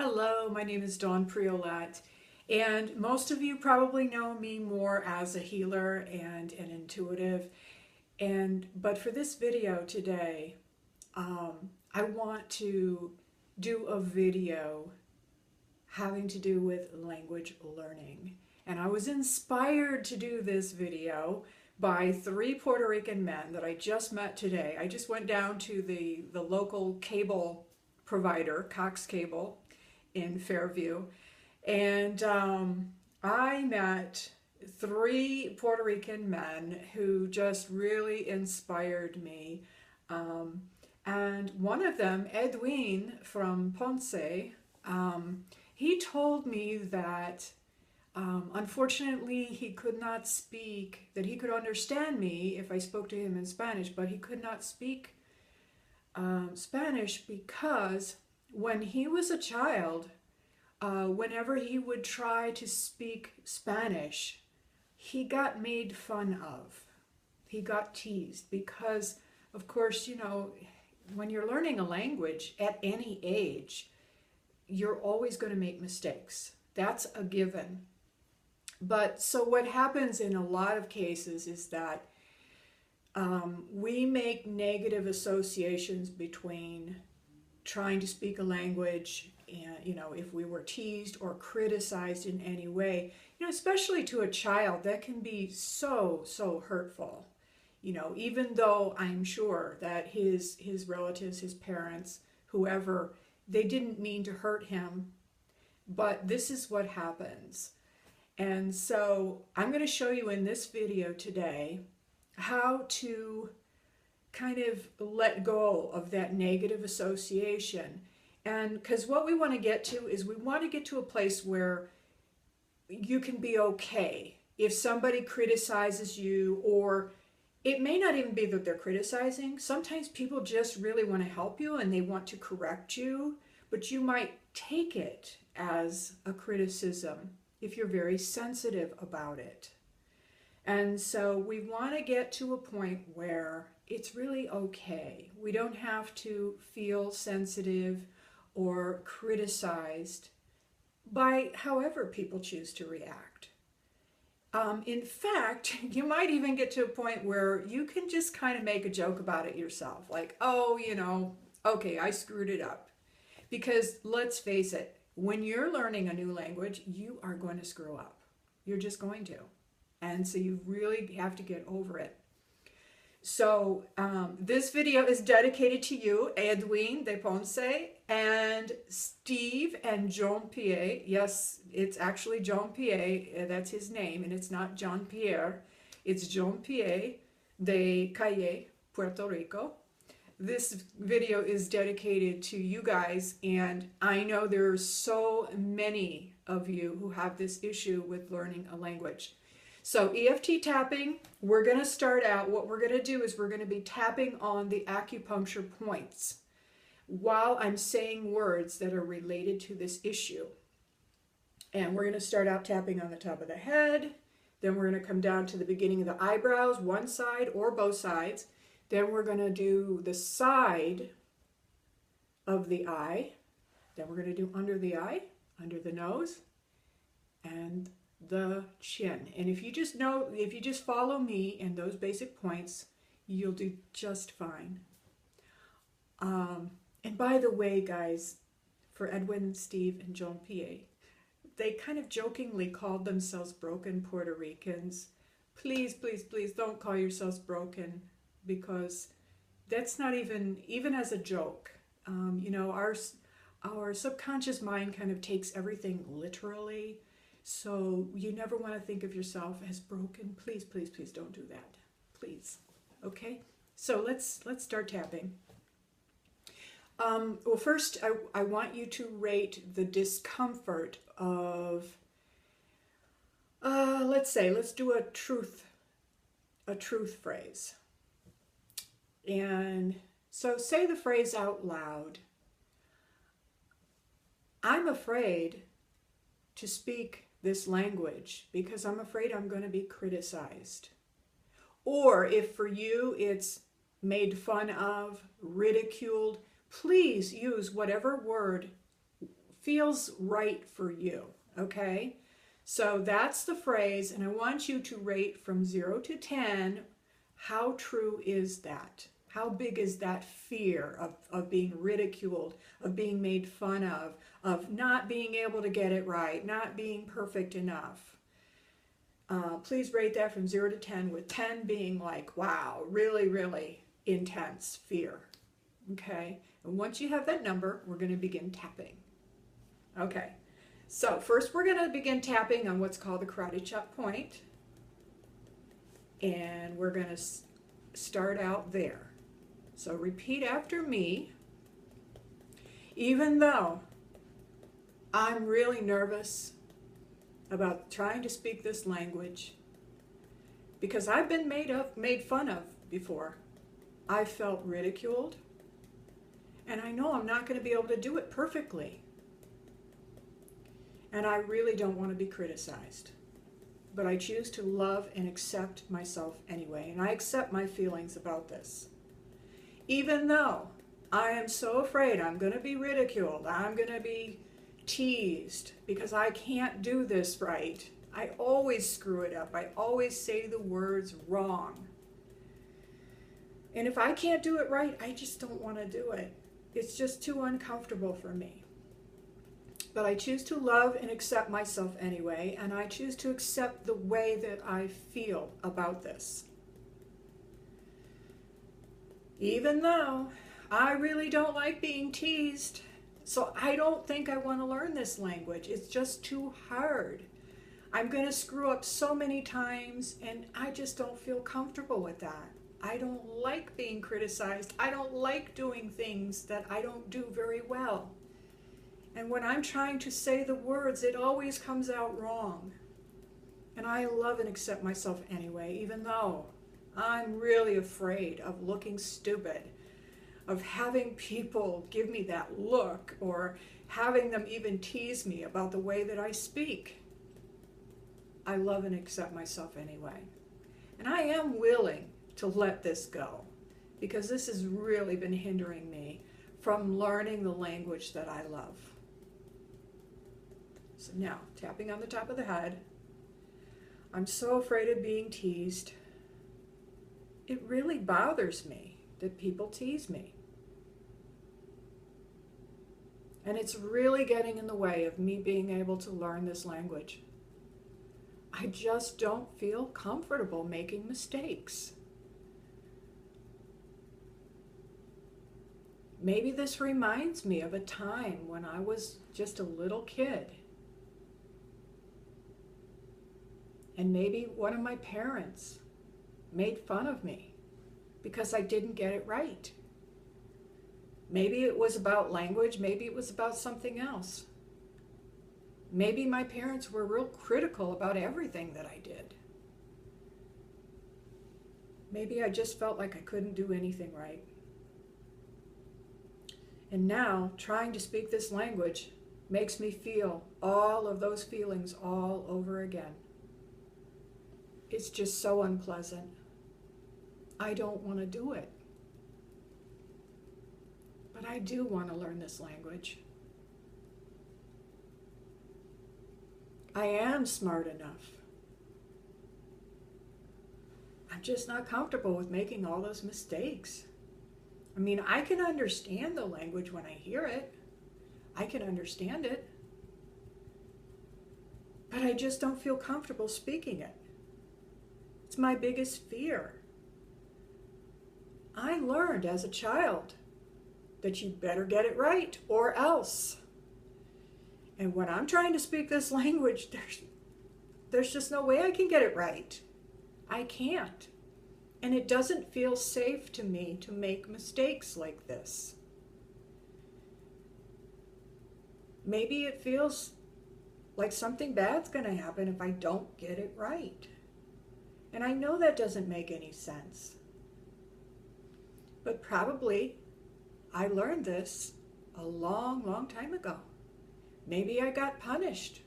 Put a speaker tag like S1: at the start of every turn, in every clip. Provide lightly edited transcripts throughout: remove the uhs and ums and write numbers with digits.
S1: Hello, my name is Dawn Priolet, and most of you probably know me more as a healer and an intuitive. But for this video today, I want to do a video having to do with language learning. And I was inspired to do this video by 3 Puerto Rican men that I just met today. I just went down to the local cable provider, Cox Cable, in Fairview, and I met 3 Puerto Rican men who just really inspired me. And one of them, Edwin from Ponce, he told me that unfortunately he could not speak, that he could understand me if I spoke to him in Spanish, but he could not speak Spanish because when he was a child, whenever he would try to speak Spanish, he got made fun of. He got teased because, of course, you know, when you're learning a language at any age, you're always going to make mistakes. That's a given. But so what happens in a lot of cases is that we make negative associations between trying to speak a language and, you know, if we were teased or criticized in any way, you know, especially to a child, that can be so hurtful. You know, even though I'm sure that his relatives, his parents, whoever, they didn't mean to hurt him, but this is what happens. And so I'm going to show you in this video today how to kind of let go of that negative association. And because what we want to get to is we want to get to a place where you can be okay if somebody criticizes you, or it may not even be that they're criticizing. Sometimes people just really want to help you and they want to correct you, but you might take it as a criticism if you're very sensitive about it. And so we want to get to a point where it's really okay. We don't have to feel sensitive or criticized by however people choose to react. In fact, you might even get to a point where you can just kind of make a joke about it yourself. Like, oh, you know, okay, I screwed it up. Because let's face it, when you're learning a new language, you are going to screw up. You're just going to. And so you really have to get over it. So this video is dedicated to you, Edwin de Ponce, and Steve and Jean Pierre. Yes, it's actually Jean Pierre, that's his name, and it's not Jean Pierre. It's Jean Pierre de Calle, Puerto Rico. This video is dedicated to you guys, and I know there's so many of you who have this issue with learning a language. So EFT tapping, we're going to start out, what we're going to do is we're going to be tapping on the acupuncture points while I'm saying words that are related to this issue. And we're going to start out tapping on the top of the head, then we're going to come down to the beginning of the eyebrows, one side or both sides. Then we're going to do the side of the eye, then we're going to do under the eye, under the nose, and the chin. And if you just follow me in those basic points, you'll do just fine. And by the way, guys, for Edwin, Steve, and Jean Pierre, they kind of jokingly called themselves broken Puerto Ricans. Please, please, please don't call yourselves broken, because that's not even as a joke. You know, our subconscious mind kind of takes everything literally. So you never want to think of yourself as broken. Please, please, please don't do that. Please. Okay? So let's start tapping. Well, first, I want you to rate the discomfort of, let's do a truth phrase. And so say the phrase out loud. I'm afraid to speak this language because I'm afraid I'm going to be criticized. Or if for you it's made fun of, ridiculed, please use whatever word feels right for you, okay? So that's the phrase, and I want you to rate from 0 to 10. How true is that? How big is that fear of being ridiculed, of being made fun of not being able to get it right, not being perfect enough? Please rate that from 0 to 10, with 10 being like, wow, really, really intense fear. Okay, and once you have that number, we're going to begin tapping. Okay, so first we're going to begin tapping on what's called the karate chop point. And we're going to start out there. So repeat after me. Even though I'm really nervous about trying to speak this language, because I've been made fun of before. I felt ridiculed, and I know I'm not going to be able to do it perfectly. And I really don't want to be criticized. But I choose to love and accept myself anyway, and I accept my feelings about this. Even though I am so afraid I'm going to be ridiculed, I'm going to be teased because I can't do this right. I always screw it up. I always say the words wrong. And if I can't do it right, I just don't want to do it. It's just too uncomfortable for me. But I choose to love and accept myself anyway, and I choose to accept the way that I feel about this. Even though I really don't like being teased, so I don't think I want to learn this language. It's just too hard. I'm going to screw up so many times, and I just don't feel comfortable with that. I don't like being criticized. I don't like doing things that I don't do very well. And when I'm trying to say the words, it always comes out wrong. And I love and accept myself anyway, even though I'm really afraid of looking stupid, of having people give me that look, or having them even tease me about the way that I speak. I love and accept myself anyway. And I am willing to let this go, because this has really been hindering me from learning the language that I love. So now, tapping on the top of the head. I'm so afraid of being teased. It really bothers me that people tease me. And it's really getting in the way of me being able to learn this language. I just don't feel comfortable making mistakes. Maybe this reminds me of a time when I was just a little kid. And maybe one of my parents made fun of me because I didn't get it right. Maybe it was about language, maybe it was about something else. Maybe my parents were real critical about everything that I did. Maybe I just felt like I couldn't do anything right. And now, trying to speak this language makes me feel all of those feelings all over again. It's just so unpleasant. I don't want to do it. But I do want to learn this language. I am smart enough. I'm just not comfortable with making all those mistakes. I mean, I can understand the language when I hear it. I can understand it. But I just don't feel comfortable speaking it. It's my biggest fear. I learned as a child that you better get it right or else. And when I'm trying to speak this language, there's just no way I can get it right. I can't. And it doesn't feel safe to me to make mistakes like this. Maybe it feels like something bad's going to happen if I don't get it right. And I know that doesn't make any sense. But probably I learned this a long, long time ago. Maybe I got punished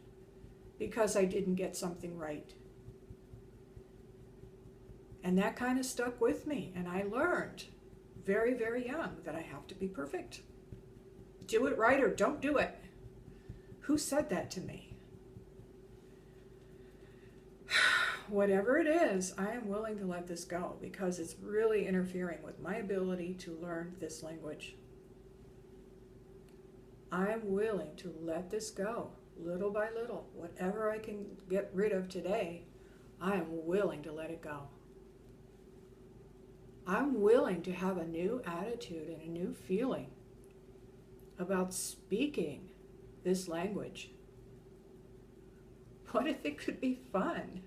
S1: because I didn't get something right. And that kind of stuck with me. And I learned very, very young that I have to be perfect. Do it right or don't do it. Who said that to me? Whatever it is, I am willing to let this go because it's really interfering with my ability to learn this language. I am willing to let this go little by little. Whatever I can get rid of today, I am willing to let it go. I'm willing to have a new attitude and a new feeling about speaking this language. What if it could be fun?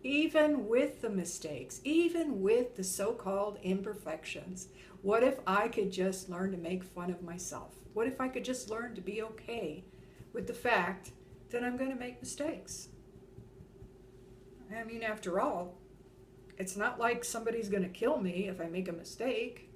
S1: Even with the mistakes, even with the so-called imperfections, what if I could just learn to make fun of myself? What if I could just learn to be okay with the fact that I'm going to make mistakes? I mean, after all, it's not like somebody's going to kill me if I make a mistake.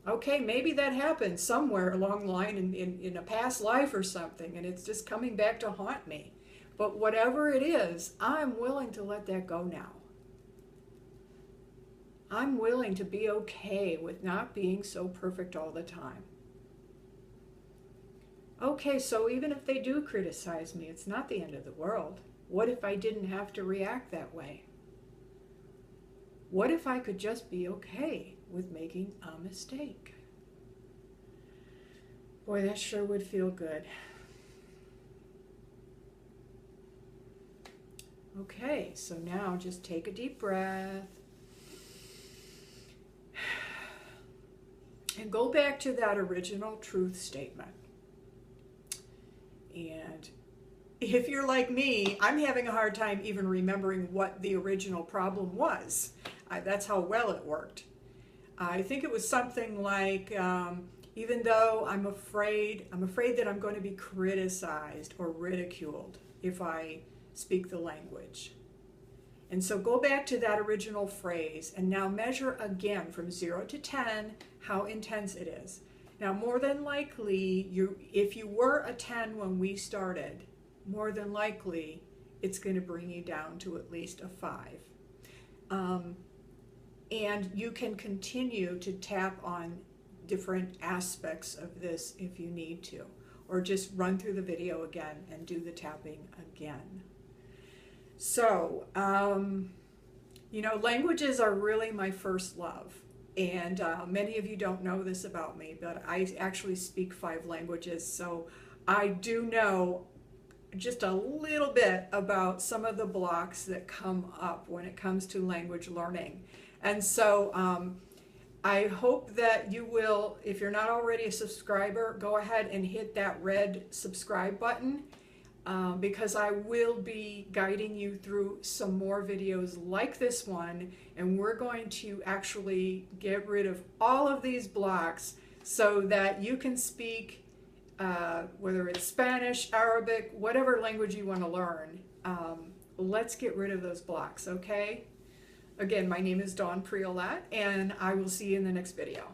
S1: Okay, maybe that happened somewhere along the line in a past life or something, and it's just coming back to haunt me. But whatever it is, I'm willing to let that go now. I'm willing to be okay with not being so perfect all the time. Okay, so even if they do criticize me, it's not the end of the world. What if I didn't have to react that way? What if I could just be okay with making a mistake? Boy, that sure would feel good. Okay, so now just take a deep breath and go back to that original truth statement. And if you're like me, I'm having a hard time even remembering what the original problem was. That's how well it worked. I think it was something like, even though I'm afraid that I'm going to be criticized or ridiculed if I speak the language. And so go back to that original phrase and now measure again from 0 to 10 how intense it is. Now, more than likely, if you were a 10 when we started, more than likely it's going to bring you down to at least a 5. And you can continue to tap on different aspects of this if you need to, or just run through the video again and do the tapping again. So, languages are really my first love. And many of you don't know this about me, but I actually speak 5 languages. So I do know just a little bit about some of the blocks that come up when it comes to language learning. And so I hope that you will, if you're not already a subscriber, go ahead and hit that red subscribe button. Because I will be guiding you through some more videos like this one, and we're going to actually get rid of all of these blocks so that you can speak, whether it's Spanish, Arabic, whatever language you want to learn. Let's get rid of those blocks, okay? Again, my name is Dawn Priolat, and I will see you in the next video.